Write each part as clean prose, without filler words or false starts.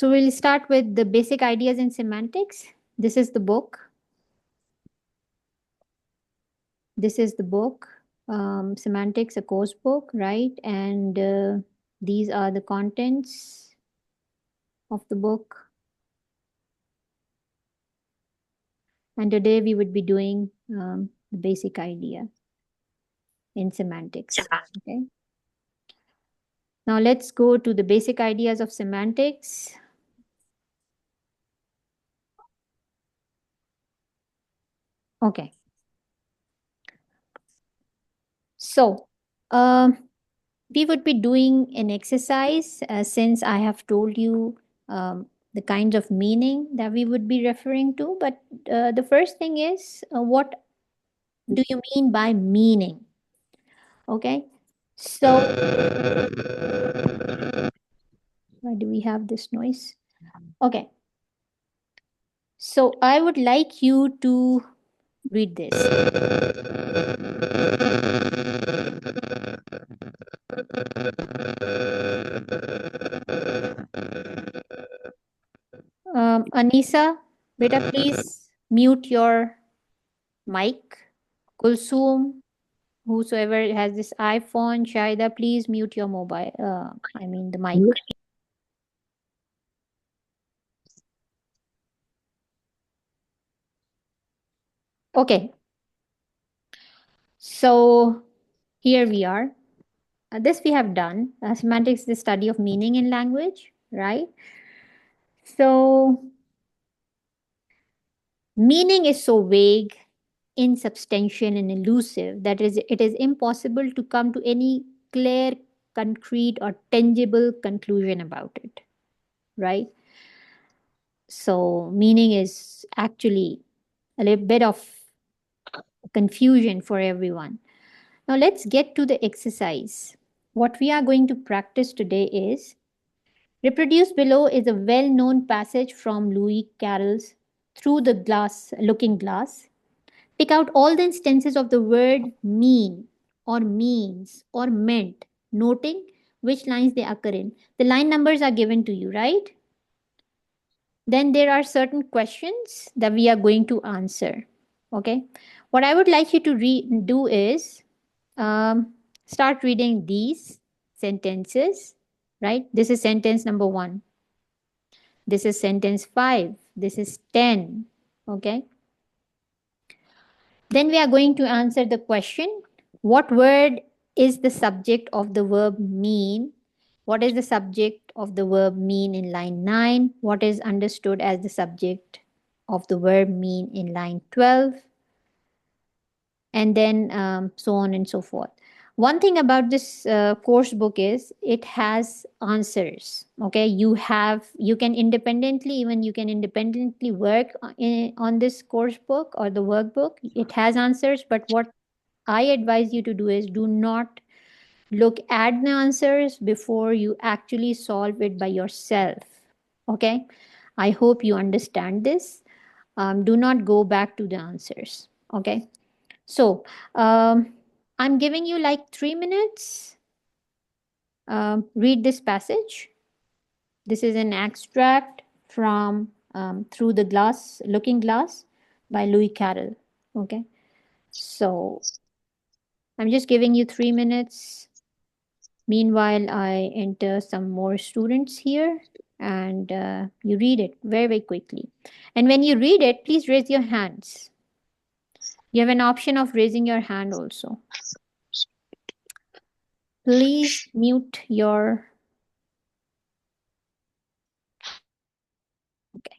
So we'll start with the basic ideas in semantics. This is the book. This is the book, Semantics, a course book, right? And these are the contents of the book. And today we would be doing the basic idea in semantics. Okay. Now let's go to the basic ideas of semantics. Okay. So, we would be doing an exercise since I have told you the kinds of meaning that we would be referring to. But the first thing is, what do you mean by meaning? Okay. So, why do we have this noise? Okay. So, I would like you to read this. Anisa, beta, please mute your mic. Kulsum, whosoever has this iPhone, Shaida, please mute your mobile. I mean the mic. Okay. So here we are. This we have done. Semantics is the study of meaning in language, right? So meaning is so vague, insubstantial, and elusive that it is impossible to come to any clear, concrete, or tangible conclusion about it, right? So meaning is actually a little bit of confusion for everyone. Now let's get to the exercise. What we are going to practice today is reproduced below is a well-known passage from Louis Carroll's Through the Glass Looking Glass. Pick out all the instances of the word mean or means or meant, noting which lines they occur in. The line numbers are given to you, right? Then there are certain questions that we are going to answer. Okay. What I would like you to do is start reading these sentences, right? This is sentence number 1. This is sentence 5. This is 10. Okay. Then we are going to answer the question, what word is the subject of the verb mean? What is the subject of the verb mean in line 9? What is understood as the subject of the verb mean in line 12? And then so on and so forth. One thing about this course book is it has answers. Okay, you can independently, even you can independently work on this course book or the workbook. It has answers, but what I advise you to do is do not look at the answers before you actually solve it by yourself. Okay, I hope you understand this. Do not go back to the answers. Okay, so I'm giving you like 3 minutes. Read this passage. This is an extract from Through the Looking Glass by Louis Carroll. Okay, so I'm just giving you 3 minutes. Meanwhile, I enter some more students here and you read it very, very quickly. And when you read it, please raise your hands. You have an option of raising your hand also. Please mute your. Okay.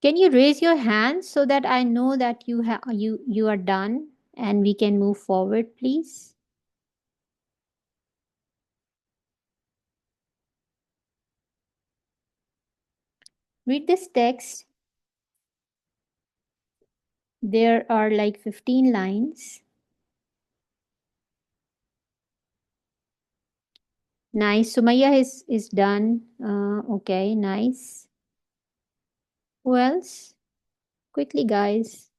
Can you raise your hands so that I know that you are done and we can move forward, please? 。Read this text. There are like 15 lines. Nice. Sumaya is done. Okay, nice. Who else? Quickly, guys.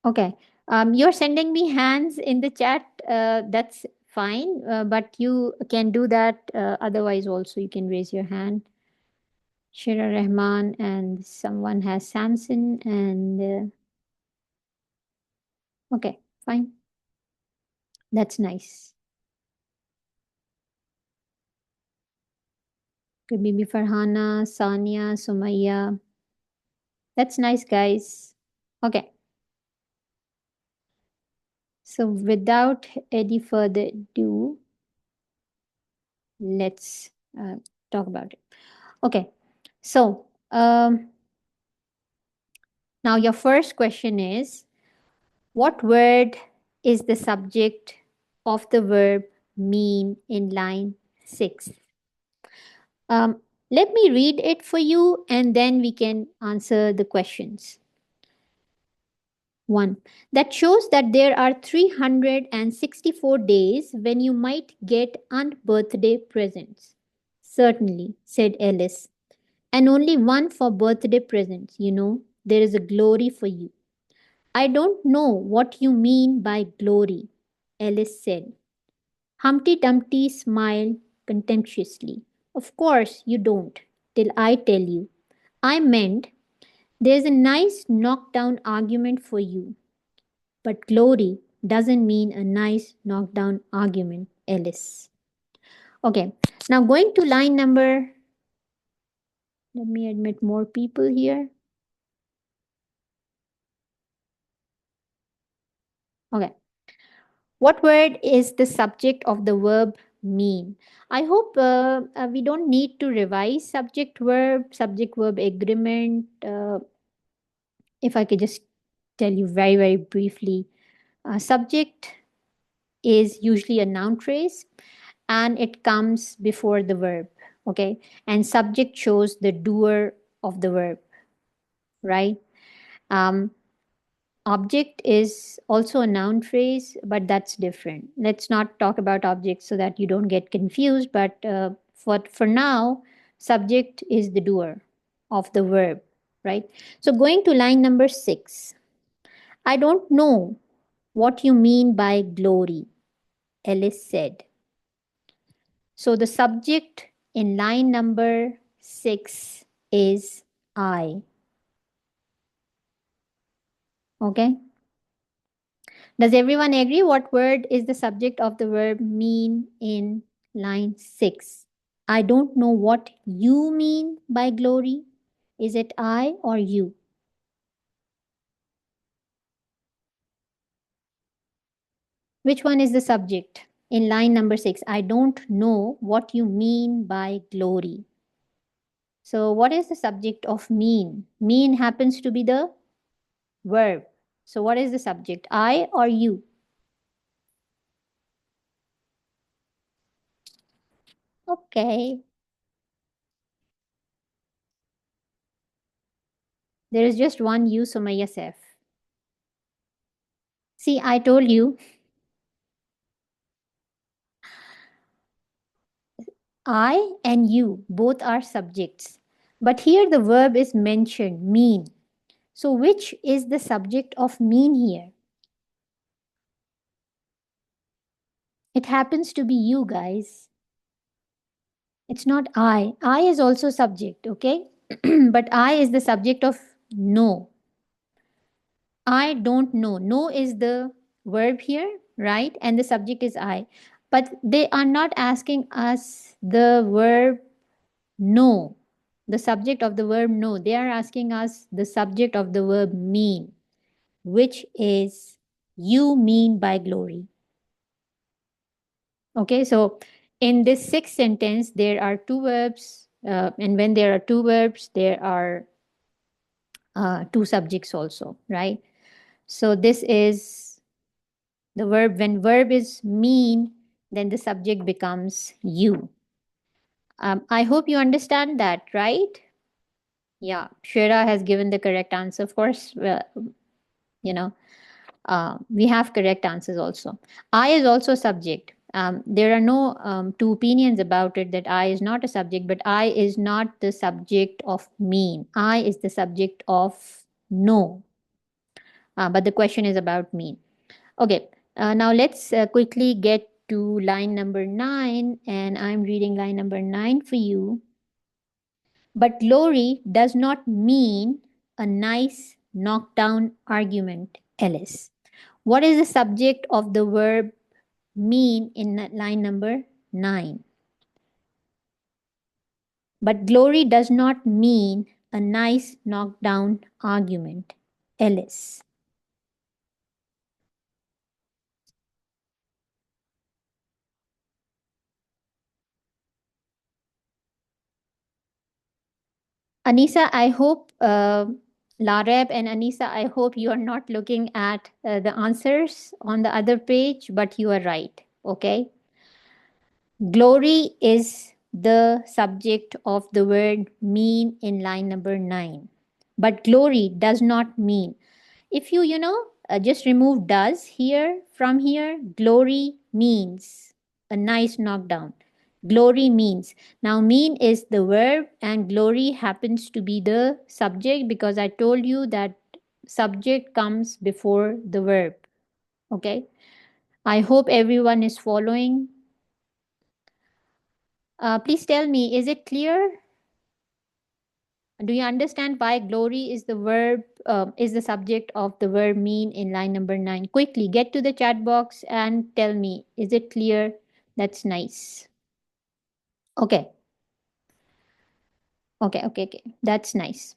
Okay. You're sending me hands in the chat. That's fine. But you can do that otherwise also. You can raise your hand. Shira Rahman and someone has Samson and okay, fine. That's nice. Could be Farhana, Sania, Sumaya. That's nice, guys. Okay. So without any further ado, let's talk about it. Okay. So now your first question is, what word is the subject of the verb mean in line 6? Um, Let me read it for you and then we can answer the questions. 1. That shows that there are 364 days when you might get unbirthday presents. Certainly, said Alice. And only one for birthday presents, you know. There is a glory for you. I don't know what you mean by glory, Alice said. Humpty Dumpty smiled contemptuously. Of course you don't, till I tell you. I meant there's a nice knockdown argument for you. But glory doesn't mean a nice knockdown argument, Alice. Okay, now going to line number, let me admit more people here. Okay, what word is the subject of the verb mean? I hope we don't need to revise subject verb agreement. If I could just tell you very, very briefly, subject is usually a noun phrase and it comes before the verb. Okay, and subject shows the doer of the verb, right? um, Object is also a noun phrase, but that's different. Let's not talk about objects so that you don't get confused, but for now, subject is the doer of the verb, right? So going to line number 6, I don't know what you mean by glory, Ellis said. So the subject in line number 6 is I. Okay. Does everyone agree what word is the subject of the verb mean in line 6? I don't know what you mean by glory. Is it I or you? Which one is the subject in line number 6? I don't know what you mean by glory. So, what is the subject of mean? Mean happens to be the verb. So, what is the subject? I or you? Okay. There is just one you, Sumaya Saif. See, I told you I and you both are subjects. But here the verb is mentioned, mean. So, which is the subject of mean here? It happens to be you guys. It's not I. I is also subject, okay? But I is the subject of no. I don't know. No is the verb here, right? And the subject is I. But they are not asking us the verb no, the subject of the verb no. They are asking us the subject of the verb mean, which is you mean by glory. Okay, so in this sixth sentence, there are two verbs, and when there are two verbs, there are two subjects also, right? So this is The verb, when verb is mean, then the subject becomes you. I hope you understand that, right? Yeah, Shweta has given the correct answer. Of course, you know, we have correct answers also. I is also subject. There are no two opinions about it that I is not a subject, but I is not the subject of mean. I is the subject of no. But the question is about mean. Okay, now let's quickly get to line number 9, and I'm reading line number 9 for you. But glory does not mean a nice knockdown argument, Alice. What is the subject of the verb mean in line number 9? But glory does not mean a nice knockdown argument, Alice. Anisa, I hope, Lareb and Anisa, I hope you are not looking at the answers on the other page, but you are right. Okay. Glory is the subject of the word mean in line number 9. But glory does not mean. If you just remove does here from here, glory means a nice knockdown. Glory means. Now, mean is the verb, and glory happens to be the subject because I told you that subject comes before the verb. Okay. I hope everyone is following. Please tell me, is it clear? Do you understand why glory is the verb, is the subject of the verb mean in line number 9? Quickly get to the chat box and tell me, is it clear? That's nice. Okay. Okay. That's nice.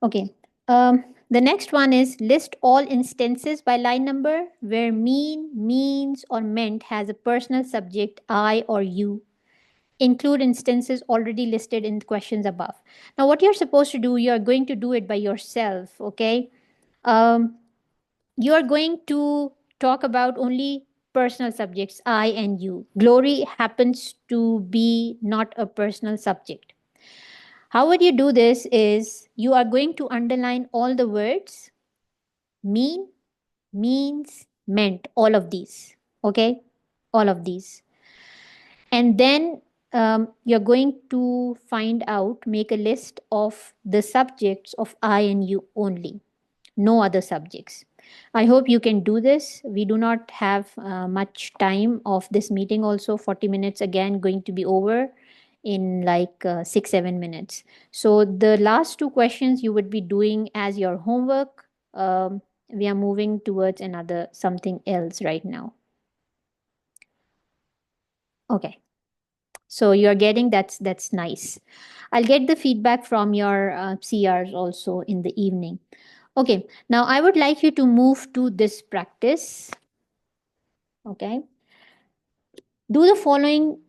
Okay. The next one is list all instances by line number where mean, means, or meant has a personal subject, I or you. Include instances already listed in the questions above. Now, what you're supposed to do, you're going to do it by yourself, okay? Um, you are going to talk about only personal subjects, I and you. Glory happens to be not a personal subject. How would you do this is you are going to underline all the words mean, means, meant, all of these, okay? All of these. And then you're going to find out, make a list of the subjects of I and you only, no other subjects. I hope you can do this. We do not have much time of this meeting, also. 40 minutes again, going to be over in like 6 7 minutes. So, the last two questions you would be doing as your homework. We are moving towards another something else right now. Okay. So you're getting that's nice. I'll get the feedback from your CRs also in the evening. Okay, now I would like you to move to this practice. Okay, do the following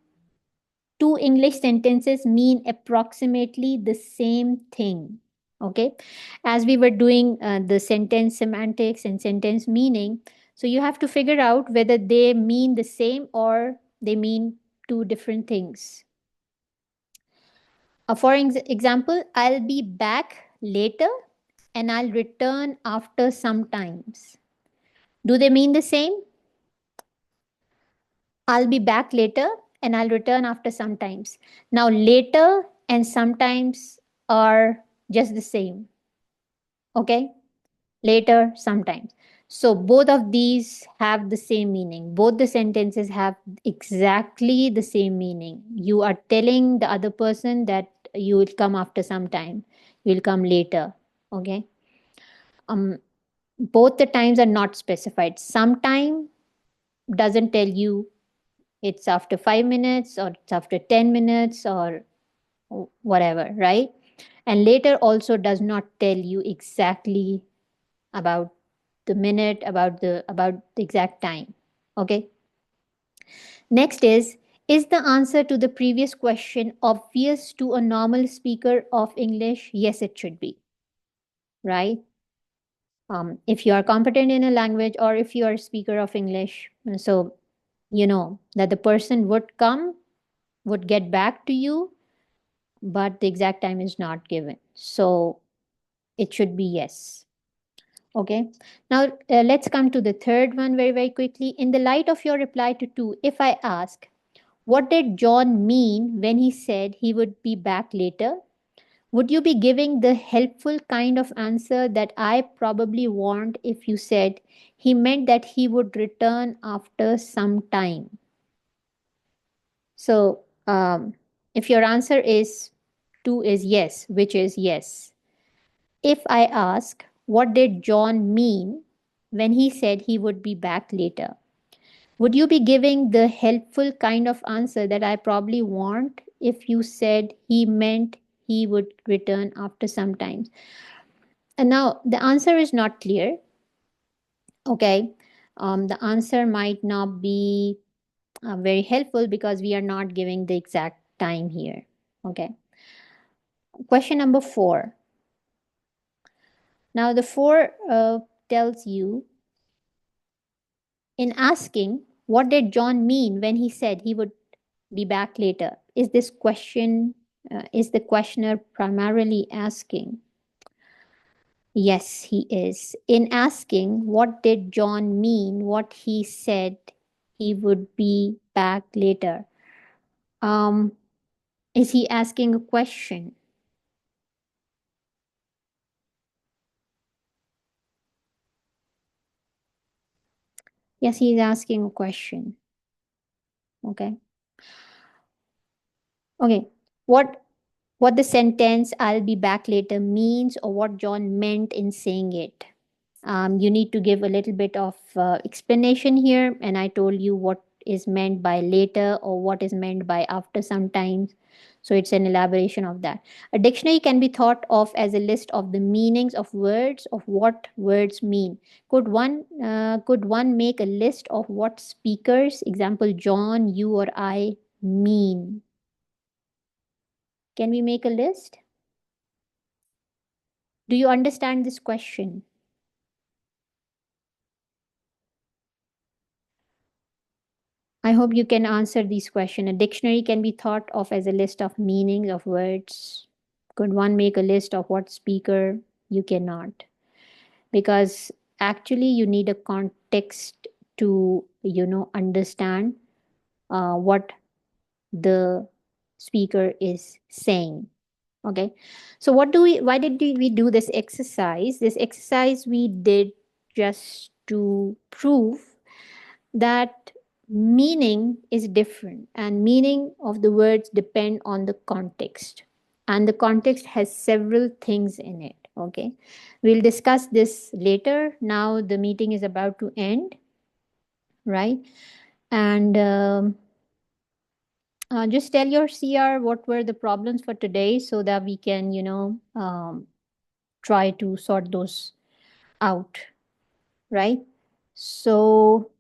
two English sentences mean approximately the same thing. Okay, as we were doing the sentence semantics and sentence meaning, so you have to figure out whether they mean the same or they mean two different things. For example, I'll be back later and I'll return after some times. Do they mean the same? I'll be back later and I'll return after some times. Now, later and sometimes are just the same. Okay? Later, sometimes. So, both of these have the same meaning. Both the sentences have exactly the same meaning. You are telling the other person that you will come after some time, you will come later. Okay? um both the times are not specified. Sometime doesn't tell you it's after 5 minutes or it's after 10 minutes or whatever, right? And later also does not tell you exactly about the minute, about the exact time. Okay, next is the answer to the previous question obvious to a normal speaker of English? Yes, it should be, right? If you are competent in a language or if you are a speaker of English, so you know that the person would come, would get back to you, but the exact time is not given. So it should be yes. Okay. Now let's come to the third one very, very quickly. In the light of your reply to two, if I ask, what did John mean when he said he would be back later? Would you be giving the helpful kind of answer that I probably want if you said he meant that he would return after some time? So, if your answer is two is yes, which is yes. If I ask, what did John mean when he said he would be back later? Would you be giving the helpful kind of answer that I probably want if you said he meant he would return after some time? And now the answer is not clear. Okay. The answer might not be very helpful because we are not giving the exact time here. Okay. Question number 4. Now, the 4 tells you, in asking, what did John mean when he said he would be back later? Is the questioner primarily asking? Yes, he is. In asking, what did John mean, what he said he would be back later? Um, is he asking a question? Yes, he is asking a question. Okay. Okay. What the sentence I'll be back later means or what John meant in saying it. You need to give a little bit of explanation here, and I told you what is meant by later or what is meant by after sometimes. So it's an elaboration of that. A dictionary can be thought of as a list of the meanings of words, of what words mean. Could one make a list of what speakers, example John, you or I, mean? Can we make a list? Do you understand this question? I hope you can answer these questions. A dictionary can be thought of as a list of meanings of words. Could one make a list of what speaker? You cannot. Because actually you need a context to, understand what the speaker is saying. Okay. So why did we do this exercise? This exercise we did just to prove that meaning is different and meaning of the words depend on the context, and the context has several things in it. Okay, we'll discuss this later. Now the meeting is about to end, right? And just tell your CR what were the problems for today so that we can try to sort those out, right? So